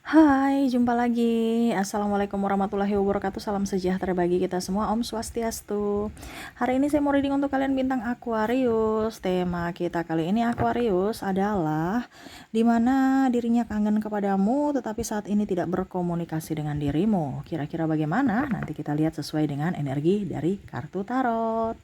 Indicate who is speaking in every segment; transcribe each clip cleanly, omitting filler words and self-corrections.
Speaker 1: Hai, jumpa lagi. Assalamualaikum warahmatullahi wabarakatuh. Salam sejahtera bagi kita semua. Om Swastiastu. Hari ini saya mau reading untuk kalian bintang Aquarius. Tema kita kali ini Aquarius adalah dimana dirinya kangen kepadamu, tetapi saat ini tidak berkomunikasi dengan dirimu. Kira-kira bagaimana? Nanti kita lihat sesuai dengan energi dari kartu tarot.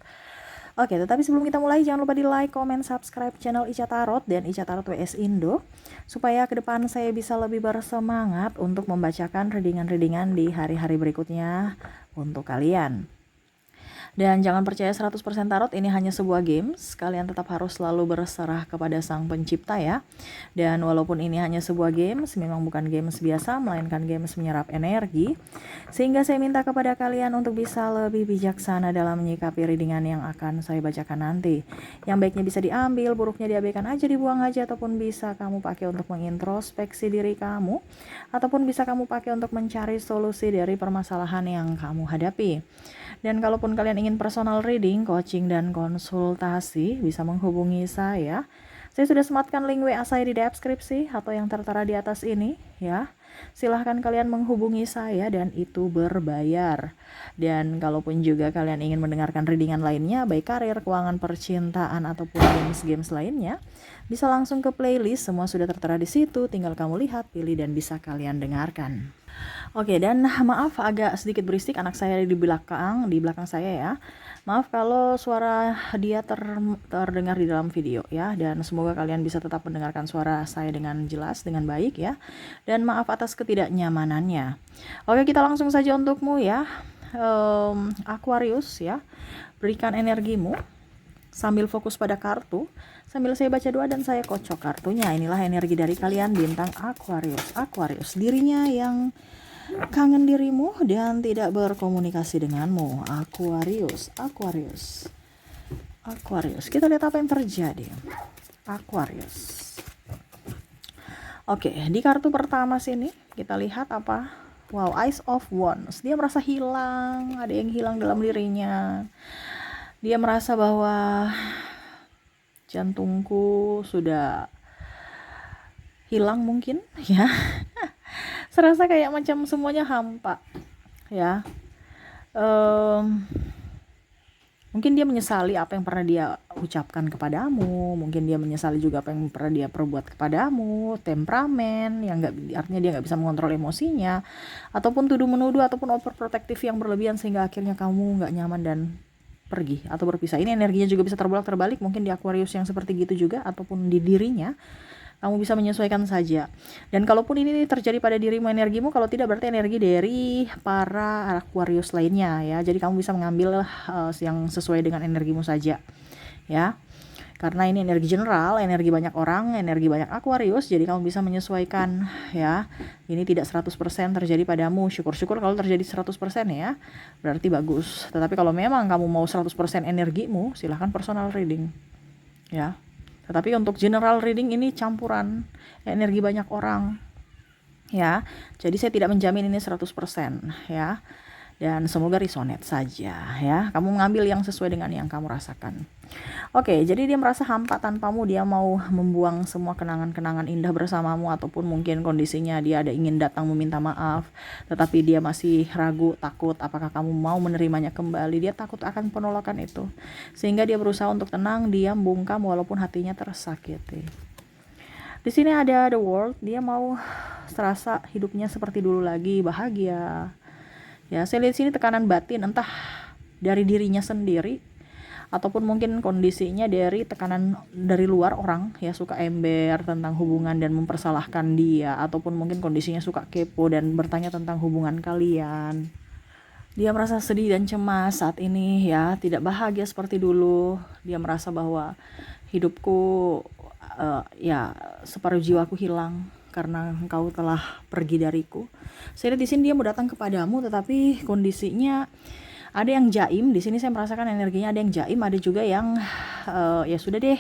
Speaker 1: Oke, tetapi sebelum kita mulai jangan lupa di like, comment, subscribe channel Ica Tarot dan Ica Tarot WS Indo supaya ke depan saya bisa lebih bersemangat untuk membacakan readingan-readingan di hari-hari berikutnya untuk kalian. Dan jangan percaya 100% tarot, ini hanya sebuah games. Kalian tetap harus selalu berserah kepada sang pencipta ya. Dan walaupun ini hanya sebuah games, memang bukan games biasa, melainkan games menyerap energi. Sehingga saya minta kepada kalian untuk bisa lebih bijaksana dalam menyikapi readingan yang akan saya bacakan nanti. Yang baiknya bisa diambil, buruknya diabaikan aja, dibuang aja, ataupun bisa kamu pakai untuk mengintrospeksi diri kamu, ataupun bisa kamu pakai untuk mencari solusi dari permasalahan yang kamu hadapi. Dan kalaupun kalian ingin personal reading, coaching, dan konsultasi, bisa menghubungi saya. Saya sudah sematkan link WA saya di deskripsi atau yang tertera di atas ini ya. Silahkan kalian menghubungi saya dan itu berbayar. Dan kalaupun juga kalian ingin mendengarkan readingan lainnya, baik karir, keuangan, percintaan, ataupun games-games lainnya, bisa langsung ke playlist, semua sudah tertera di situ, tinggal kamu lihat, pilih, dan bisa kalian dengarkan. Oke, dan maaf agak sedikit berisik anak saya di belakang saya ya. Maaf kalau suara dia terdengar di dalam video ya, dan semoga kalian bisa tetap mendengarkan suara saya dengan jelas, dengan baik ya. Dan maaf atas ketidaknyamanannya. Oke, kita langsung saja untukmu ya, Aquarius ya. Berikan energimu sambil fokus pada kartu, sambil saya baca doa dan saya kocok kartunya. Inilah energi dari kalian bintang Aquarius. Aquarius, dirinya yang kangen dirimu dan tidak berkomunikasi denganmu. Aquarius, Aquarius, Aquarius. Kita lihat apa yang terjadi. Aquarius. Oke, di kartu pertama sini kita lihat apa? Wow, Ace of Wands. Dia merasa hilang, ada yang hilang dalam dirinya. Dia merasa bahwa jantungku sudah hilang mungkin ya. Serasa kayak macam semuanya hampa ya. Mungkin dia menyesali apa yang pernah dia ucapkan kepadamu, mungkin dia menyesali juga apa yang pernah dia perbuat kepadamu, temperamen yang artinya dia nggak bisa mengontrol emosinya, ataupun tuduh menuduh, ataupun overprotective yang berlebihan sehingga akhirnya kamu nggak nyaman dan pergi atau berpisah. Ini energinya juga bisa terbolak-terbalik, mungkin di Aquarius yang seperti gitu juga, ataupun di dirinya. Kamu bisa menyesuaikan saja. Dan kalaupun ini terjadi pada dirimu, energimu, kalau tidak berarti energi dari para Aquarius lainnya ya. Jadi kamu bisa mengambil yang sesuai dengan energimu saja ya. Karena ini energi general, energi banyak orang, energi banyak Aquarius, jadi kamu bisa menyesuaikan ya. Ini tidak 100% terjadi padamu. Syukur-syukur kalau terjadi 100% ya. Berarti bagus. Tetapi kalau memang kamu mau 100% energimu, silahkan personal reading ya. Tetapi untuk general reading ini campuran energi banyak orang ya. Jadi saya tidak menjamin ini 100% ya. Dan semoga resonate saja ya. Kamu mengambil yang sesuai dengan yang kamu rasakan. Oke, jadi dia merasa hampa tanpamu, dia mau membuang semua kenangan-kenangan indah bersamamu, ataupun mungkin kondisinya dia ada ingin datang meminta maaf, tetapi dia masih ragu, takut apakah kamu mau menerimanya kembali. Dia takut akan penolakan itu. Sehingga dia berusaha untuk tenang, diam, bungkam walaupun hatinya tersakiti. Di sini ada the world, dia mau serasa hidupnya seperti dulu lagi, bahagia. Ya, saya lihat sini tekanan batin entah dari dirinya sendiri ataupun mungkin kondisinya dari tekanan dari luar orang ya, suka ember tentang hubungan dan mempersalahkan dia, ataupun mungkin kondisinya suka kepo dan bertanya tentang hubungan kalian. Dia merasa sedih dan cemas saat ini ya, tidak bahagia seperti dulu. Dia merasa bahwa hidupku ya separuh jiwaku hilang karena engkau telah pergi dariku. Saya lihat di sini dia mau datang kepadamu, tetapi kondisinya ada yang jaim. Di sini saya merasakan energinya ada yang jaim, ada juga yang ya sudah deh,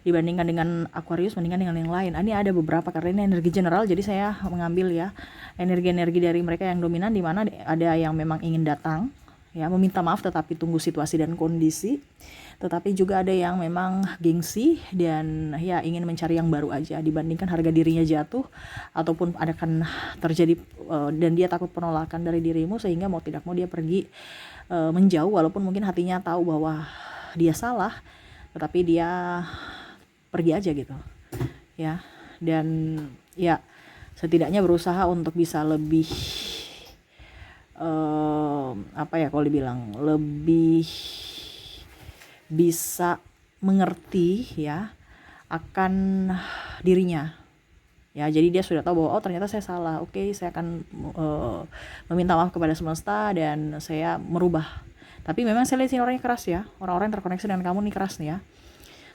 Speaker 1: dibandingkan dengan Aquarius, mendingan dengan yang lain. Ini ada beberapa karena ini energi general, jadi saya mengambil ya energi-energi dari mereka yang dominan, di mana ada yang memang ingin datang ya, meminta maaf tetapi tunggu situasi dan kondisi. Tetapi juga ada yang memang gengsi dan ya ingin mencari yang baru aja, dibandingkan harga dirinya jatuh ataupun akan terjadi dan dia takut penolakan dari dirimu, sehingga mau tidak mau dia pergi menjauh, walaupun mungkin hatinya tahu bahwa dia salah, tetapi dia pergi aja gitu ya. Dan ya setidaknya berusaha untuk bisa lebih apa ya, kalau dibilang lebih bisa mengerti ya akan dirinya ya. Jadi dia sudah tahu bahwa oh ternyata saya salah, oke saya akan meminta maaf kepada semesta dan saya merubah. Tapi memang saya lihat sini orangnya keras ya, orang-orang yang terkoneksi dengan kamu nih keras nih ya,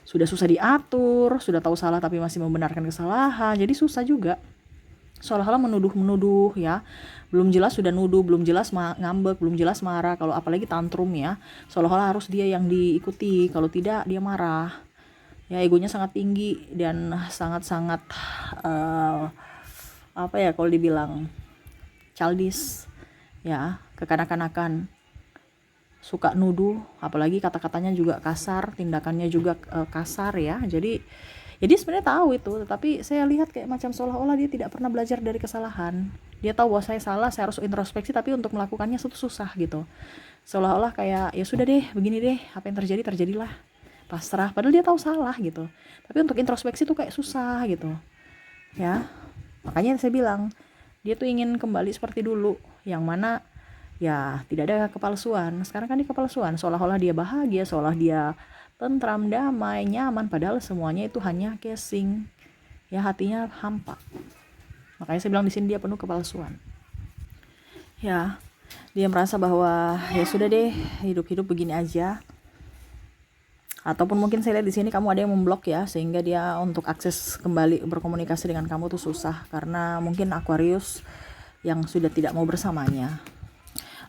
Speaker 1: sudah susah diatur, sudah tahu salah tapi masih membenarkan kesalahan, jadi susah juga, seolah-olah menuduh ya, belum jelas sudah nuduh, belum jelas ngambek, belum jelas marah, kalau apalagi tantrum ya, seolah-olah harus dia yang diikuti, kalau tidak dia marah ya. Egonya sangat tinggi dan sangat-sangat apa ya, kalau dibilang childish ya, kekanak-kanakan, suka nuduh, apalagi kata-katanya juga kasar, tindakannya juga kasar ya. Jadi sebenarnya tahu itu, tetapi saya lihat kayak macam seolah-olah dia tidak pernah belajar dari kesalahan. Dia tahu bahwa saya salah, saya harus introspeksi, tapi untuk melakukannya itu susah gitu. Seolah-olah kayak ya sudah deh, begini deh, apa yang terjadi terjadilah, pasrah, padahal dia tahu salah gitu. Tapi untuk introspeksi tuh kayak susah gitu ya. Makanya saya bilang dia tuh ingin kembali seperti dulu, yang mana ya tidak ada kepalsuan. Sekarang kan di kepalsuan, seolah-olah dia bahagia, seolah dia tentram, damai, nyaman, padahal semuanya itu hanya casing ya, hatinya hampa. Makanya saya bilang di sini dia penuh kepalsuan ya. Dia merasa bahwa ya sudah deh, hidup begini aja. Ataupun mungkin saya lihat di sini kamu ada yang memblok ya, sehingga dia untuk akses kembali berkomunikasi dengan kamu tuh susah, karena mungkin Aquarius yang sudah tidak mau bersamanya.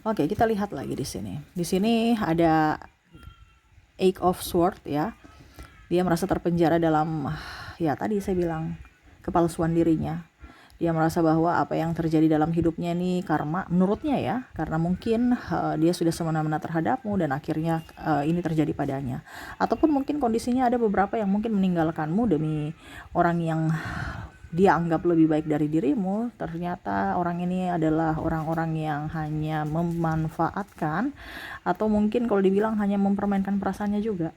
Speaker 1: Oke, kita lihat lagi di sini. Di sini ada Eight of Swords ya. Dia merasa terpenjara dalam ya tadi saya bilang kepalsuan dirinya. Dia merasa bahwa apa yang terjadi dalam hidupnya ini karma menurutnya ya, karena mungkin dia sudah semena-mena terhadapmu dan akhirnya ini terjadi padanya. Ataupun mungkin kondisinya ada beberapa yang mungkin meninggalkanmu demi orang yang dia anggap lebih baik dari dirimu. Ternyata orang ini adalah orang-orang yang hanya memanfaatkan, atau mungkin kalau dibilang hanya mempermainkan perasaannya juga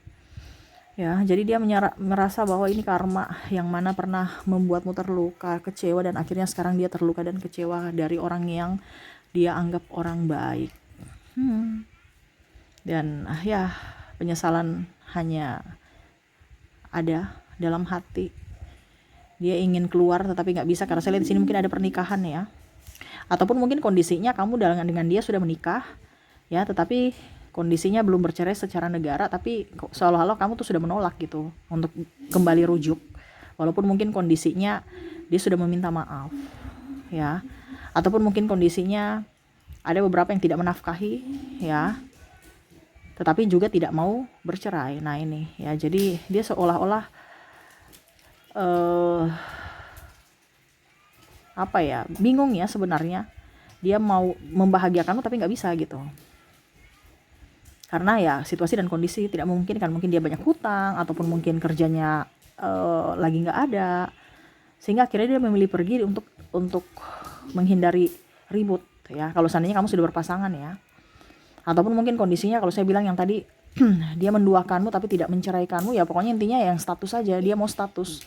Speaker 1: ya. Jadi dia merasa bahwa ini karma yang mana pernah membuatmu terluka, kecewa, dan akhirnya sekarang dia terluka dan kecewa dari orang yang dia anggap orang baik. Dan ya penyesalan hanya ada dalam hati. Dia ingin keluar tetapi nggak bisa, karena saya lihat di sini mungkin ada pernikahan ya, ataupun mungkin kondisinya kamu dengan dia sudah menikah ya, tetapi kondisinya belum bercerai secara negara, tapi seolah-olah kamu tuh sudah menolak gitu untuk kembali rujuk, walaupun mungkin kondisinya dia sudah meminta maaf ya, ataupun mungkin kondisinya ada beberapa yang tidak menafkahi ya, tetapi juga tidak mau bercerai. Nah ini ya, jadi dia seolah-olah apa ya, bingung ya sebenarnya. Dia mau membahagiakanmu tapi nggak bisa gitu, karena ya situasi dan kondisi tidak memungkinkan. Mungkin dia banyak hutang, ataupun mungkin kerjanya lagi nggak ada, sehingga akhirnya dia memilih pergi untuk menghindari ribut ya, kalau seandainya kamu sudah berpasangan ya. Ataupun mungkin kondisinya kalau saya bilang yang tadi dia menduakanmu tapi tidak menceraikanmu ya, pokoknya intinya yang status saja, dia mau status,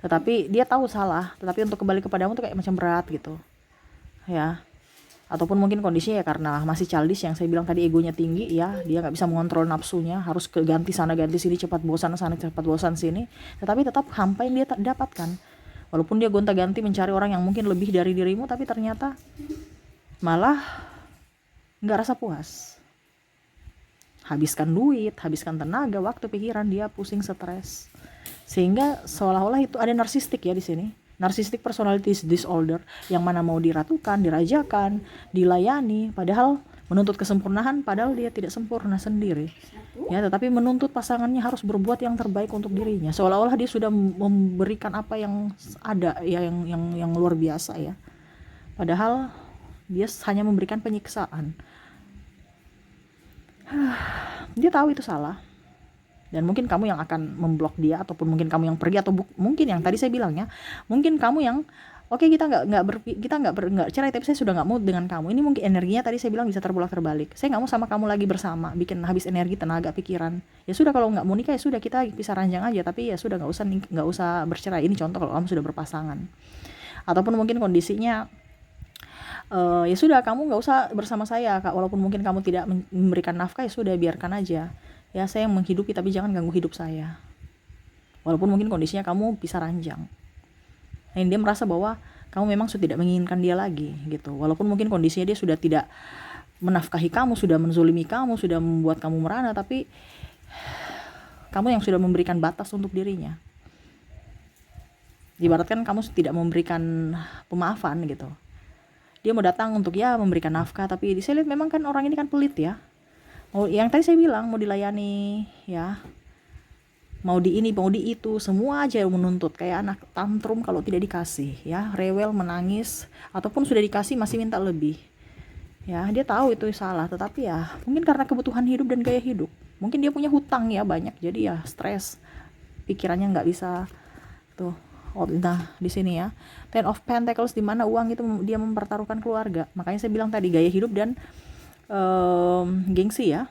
Speaker 1: tetapi dia tahu salah, tetapi untuk kembali kepadamu tuh kayak macam berat gitu ya. Ataupun mungkin kondisinya ya karena masih childish yang saya bilang tadi, egonya tinggi ya, dia nggak bisa mengontrol nafsunya, harus ganti sana ganti sini, cepat bosan sana cepat bosan sini, tetapi tetap hampa yang dia dapatkan. Walaupun dia gonta-ganti mencari orang yang mungkin lebih dari dirimu, tapi ternyata malah nggak rasa puas. Habiskan duit, habiskan tenaga, waktu, pikiran, dia pusing, stres, sehingga seolah-olah itu ada narsistik ya di sini. Narcissistic personality disorder, yang mana mau diratukan, dirajakan, dilayani, padahal menuntut kesempurnaan, padahal dia tidak sempurna sendiri ya, tetapi menuntut pasangannya harus berbuat yang terbaik untuk dirinya, seolah-olah dia sudah memberikan apa yang ada ya, yang luar biasa ya, padahal dia hanya memberikan penyiksaan. Dia tahu itu salah, Dan mungkin kamu yang akan memblok dia, ataupun mungkin kamu yang pergi, atau mungkin yang tadi saya bilangnya, mungkin kamu yang oke, kita nggak cerai, tapi saya sudah nggak mau dengan kamu. Ini mungkin energinya tadi saya bilang bisa terbolak terbalik. Saya nggak mau sama kamu lagi bersama, bikin habis energi, tenaga, pikiran. Ya sudah, kalau nggak mau nikah ya sudah, kita bisa ranjang aja, tapi ya sudah, nggak usah bercerai. Ini contoh kalau kamu sudah berpasangan. Ataupun mungkin kondisinya ya sudah, kamu nggak usah bersama saya, Kak. Walaupun mungkin kamu tidak memberikan nafkah, ya sudah, biarkan aja. Ya, saya yang menghidupi, tapi jangan ganggu hidup saya. Walaupun mungkin kondisinya kamu bisa ranjang. Dan dia merasa bahwa kamu memang sudah tidak menginginkan dia lagi gitu. Walaupun mungkin kondisinya dia sudah tidak menafkahi kamu, sudah menzolimi kamu, sudah membuat kamu merana, tapi kamu yang sudah memberikan batas untuk dirinya. Ibaratkan kamu tidak memberikan pemaafan gitu. Dia mau datang untuk ya memberikan nafkah, tapi saya lihat memang kan orang ini kan pelit ya. Yang tadi saya bilang mau dilayani ya, mau di ini, mau di itu, semua aja menuntut, kayak anak tantrum kalau tidak dikasih ya, rewel, menangis, ataupun sudah dikasih masih minta lebih ya. Dia tahu itu salah, tetapi ya mungkin karena kebutuhan hidup dan gaya hidup, mungkin dia punya hutang ya banyak, jadi ya stres, pikirannya nggak bisa tuh. Nah di sini ya Ten of Pentacles, di mana uang itu dia mempertaruhkan keluarga. Makanya saya bilang tadi gaya hidup dan gengsi ya.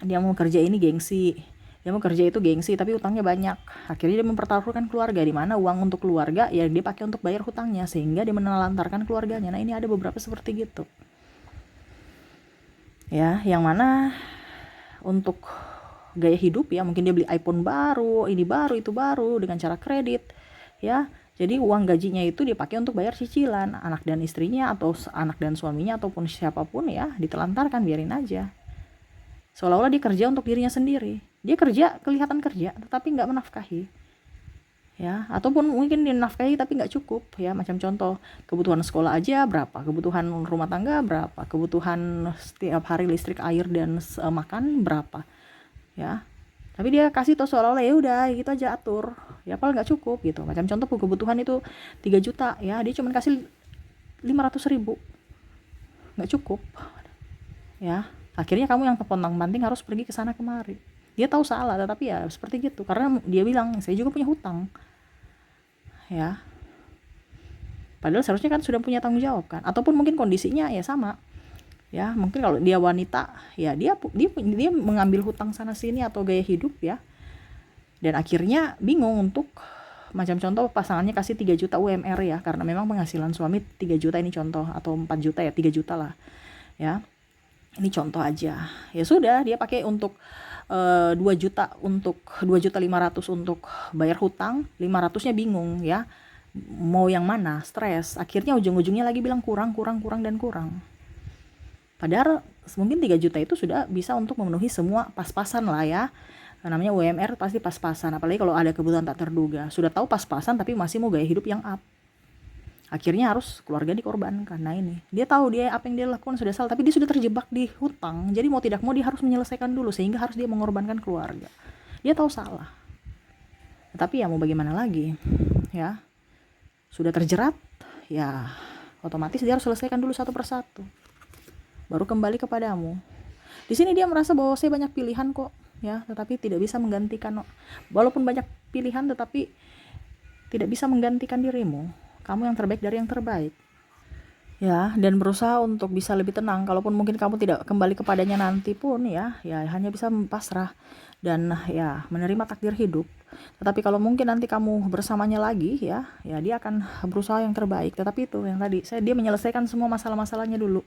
Speaker 1: Dia mau kerja ini gengsi, dia mau kerja itu gengsi, tapi utangnya banyak. Akhirnya dia mempertaruhkan keluarga, di mana uang untuk keluarga ya dia pakai untuk bayar hutangnya, sehingga dia menelantarkan keluarganya. Nah ini ada beberapa seperti gitu ya, yang mana untuk gaya hidup ya, mungkin dia beli iPhone baru, ini baru, itu baru, dengan cara kredit ya. Jadi uang gajinya itu dipakai untuk bayar cicilan anak dan istrinya, atau anak dan suaminya, ataupun siapapun ya, ditelantarkan, biarin aja. Seolah-olah dia kerja untuk dirinya sendiri. Dia kerja, kelihatan kerja, tetapi nggak menafkahi. Ya, ataupun mungkin dinafkahi tapi nggak cukup ya. Macam contoh, kebutuhan sekolah aja berapa, kebutuhan rumah tangga berapa, kebutuhan setiap hari listrik, air, dan makan berapa ya. Tapi dia kasih tuh seolah-olah ya udah gitu aja atur ya, padahal nggak cukup gitu. Macam contoh kebutuhan itu 3 juta ya, dia cuma kasih 500.000, nggak cukup ya. Akhirnya kamu yang kepontang-panting harus pergi ke sana kemari. Dia tahu salah, tetapi ya seperti gitu, karena dia bilang saya juga punya hutang ya, padahal seharusnya kan sudah punya tanggung jawab kan. Ataupun mungkin kondisinya ya sama ya, mungkin kalau dia wanita ya dia mengambil hutang sana sini atau gaya hidup ya, dan akhirnya bingung untuk, macam contoh pasangannya kasih 3 juta UMR ya, karena memang penghasilan suami 3 juta ini contoh, atau 4 juta ya, 3 juta lah ya, ini contoh aja. Ya sudah, dia pakai untuk 2 juta, untuk 2.500.000 untuk bayar hutang, 500-nya bingung ya, mau yang mana, stres. Akhirnya ujung-ujungnya lagi bilang kurang. Padahal mungkin 3 juta itu sudah bisa untuk memenuhi semua pas-pasan lah ya. Namanya UMR pasti pas-pasan, apalagi kalau ada kebutuhan tak terduga. Sudah tahu pas-pasan tapi masih mau gaya hidup yang up. Akhirnya harus keluarga dikorbankan. Nah ini, dia tahu dia apa yang dia lakukan sudah salah, tapi dia sudah terjebak di hutang. Jadi mau tidak mau dia harus menyelesaikan dulu, sehingga harus dia mengorbankan keluarga. Dia tahu salah. Tapi ya mau bagaimana lagi ya. Sudah terjerat, ya otomatis dia harus selesaikan dulu satu persatu, baru kembali kepadamu. Di sini dia merasa bahwa saya banyak pilihan kok ya, tetapi tidak bisa menggantikan. Walaupun banyak pilihan, tetapi tidak bisa menggantikan dirimu. Kamu yang terbaik dari yang terbaik ya, dan berusaha untuk bisa lebih tenang. Kalaupun mungkin kamu tidak kembali kepadanya nanti pun ya hanya bisa pasrah dan ya menerima takdir hidup. Tetapi kalau mungkin nanti kamu bersamanya lagi ya dia akan berusaha yang terbaik. Tetapi itu yang tadi, dia menyelesaikan semua masalah-masalahnya dulu,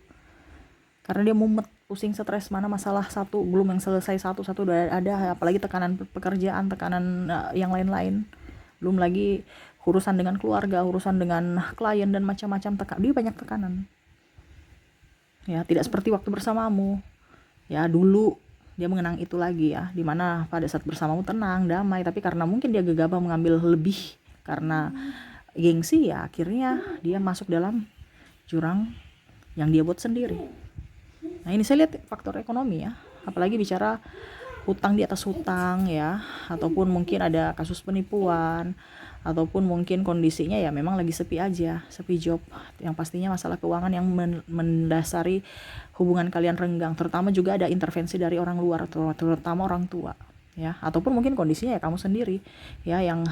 Speaker 1: karena dia mumet, pusing, stres, mana masalah satu belum yang selesai, satu udah ada, apalagi tekanan pekerjaan, tekanan yang lain-lain, belum lagi urusan dengan keluarga, urusan dengan klien, dan macam-macam dia banyak tekanan ya. Tidak seperti waktu bersamamu ya, dulu dia mengenang itu lagi ya, dimana pada saat bersamamu tenang, damai, tapi karena mungkin dia gegabah mengambil lebih karena gengsi ya, akhirnya dia masuk dalam jurang yang dia buat sendiri. Nah ini saya lihat faktor ekonomi ya, apalagi bicara hutang di atas hutang ya, ataupun mungkin ada kasus penipuan, ataupun mungkin kondisinya ya memang lagi sepi aja, sepi job, yang pastinya masalah keuangan yang mendasari hubungan kalian renggang. Terutama juga ada intervensi dari orang luar, terutama orang tua ya, ataupun mungkin kondisinya ya kamu sendiri ya yang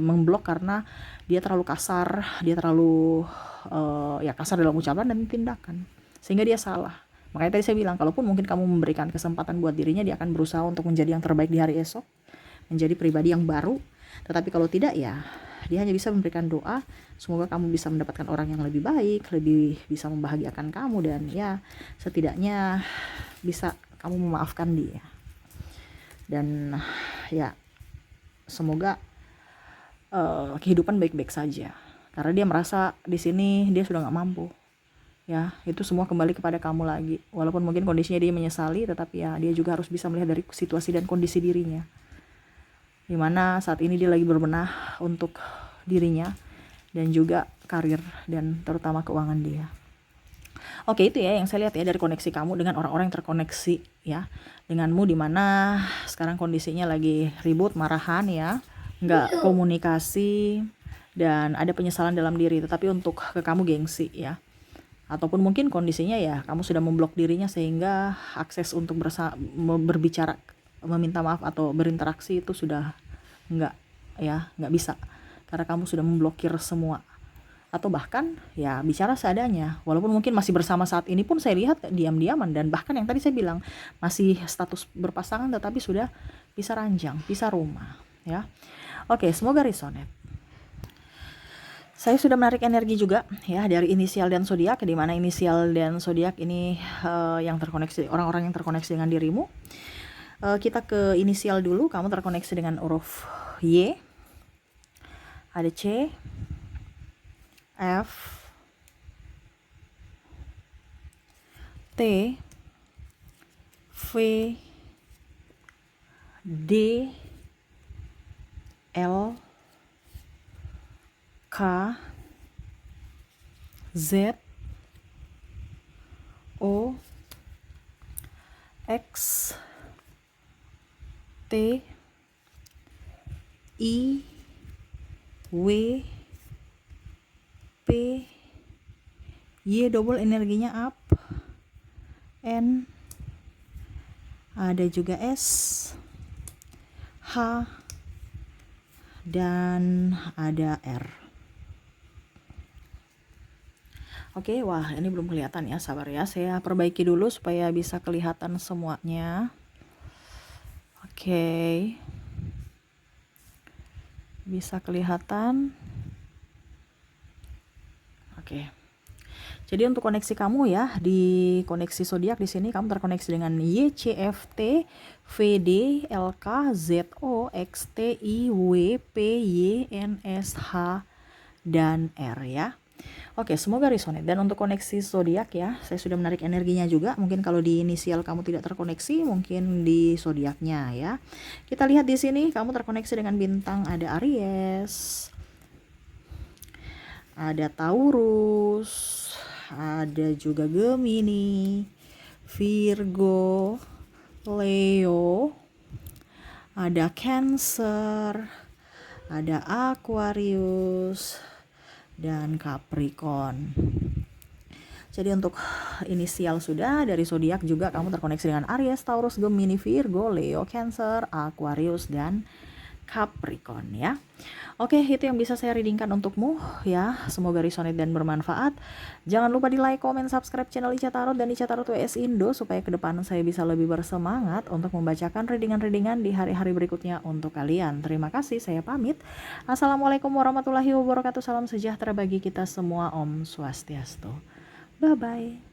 Speaker 1: memblok karena dia terlalu kasar, dia terlalu ya kasar dalam ucapan dan tindakan sehingga dia salah. Makanya tadi saya bilang, kalaupun mungkin kamu memberikan kesempatan buat dirinya, dia akan berusaha untuk menjadi yang terbaik di hari esok, menjadi pribadi yang baru. Tetapi kalau tidak, ya dia hanya bisa memberikan doa, semoga kamu bisa mendapatkan orang yang lebih baik, lebih bisa membahagiakan kamu, dan ya setidaknya bisa kamu memaafkan dia. Dan ya semoga kehidupan baik-baik saja, karena dia merasa di sini dia sudah nggak mampu. Ya, itu semua kembali kepada kamu lagi. Walaupun mungkin kondisinya dia menyesali, tetapi ya dia juga harus bisa melihat dari situasi dan kondisi dirinya. Dimana saat ini dia lagi berbenah untuk dirinya dan juga karir dan terutama keuangan dia. Oke, itu ya yang saya lihat ya dari koneksi kamu dengan orang-orang yang terkoneksi ya denganmu, dimana sekarang kondisinya lagi ribut, marahan ya, nggak komunikasi dan ada penyesalan dalam diri. Tetapi untuk ke kamu gengsi ya, ataupun mungkin kondisinya ya kamu sudah memblok dirinya sehingga akses untuk berbicara, meminta maaf atau berinteraksi itu sudah nggak bisa, karena kamu sudah memblokir semua. Atau bahkan ya bicara seadanya, walaupun mungkin masih bersama saat ini pun saya lihat diam-diaman, dan bahkan yang tadi saya bilang masih status berpasangan tetapi sudah pisah ranjang, pisah rumah ya. Oke, semoga resonate. Saya sudah menarik energi juga ya dari inisial dan zodiak, di mana inisial dan zodiak ini yang terkoneksi, orang-orang yang terkoneksi dengan dirimu. Kita ke inisial dulu, kamu terkoneksi dengan huruf Y, ada C, F, T, V, D, L, K, Z, O, X, T, I, W, P, Y, double energinya up, N, ada juga S, H, dan ada R. Oke, wah ini belum kelihatan ya, sabar ya, saya perbaiki dulu supaya bisa kelihatan semuanya. Oke, bisa kelihatan. Oke, jadi untuk koneksi kamu ya, di koneksi zodiak di sini kamu terkoneksi dengan Y, C, F, T, V, D, L, K, Z, O, X, T, I, W, P, Y, N, S, H, dan R ya. Oke, semoga resonate. Dan untuk koneksi zodiak ya, saya sudah menarik energinya juga. Mungkin kalau di inisial kamu tidak terkoneksi, mungkin di zodiaknya ya. Kita lihat di sini kamu terkoneksi dengan bintang, ada Aries, ada Taurus, ada juga Gemini, Virgo, Leo, ada Cancer, ada Aquarius, dan Capricorn. Jadi untuk inisial sudah, dari zodiak juga kamu terkoneksi dengan Aries, Taurus, Gemini, Virgo, Leo, Cancer, Aquarius, dan Capricorn ya. Oke, itu yang bisa saya readingkan untukmu ya. Semoga resonate dan bermanfaat. Jangan lupa di like, comment, subscribe channel Ica Tarot dan Ica Tarot WS Indo supaya ke depan saya bisa lebih bersemangat untuk membacakan readingan-readingan di hari-hari berikutnya untuk kalian. Terima kasih, saya pamit. Assalamualaikum warahmatullahi wabarakatuh. Salam sejahtera bagi kita semua. Om Swastiastu. Bye-bye.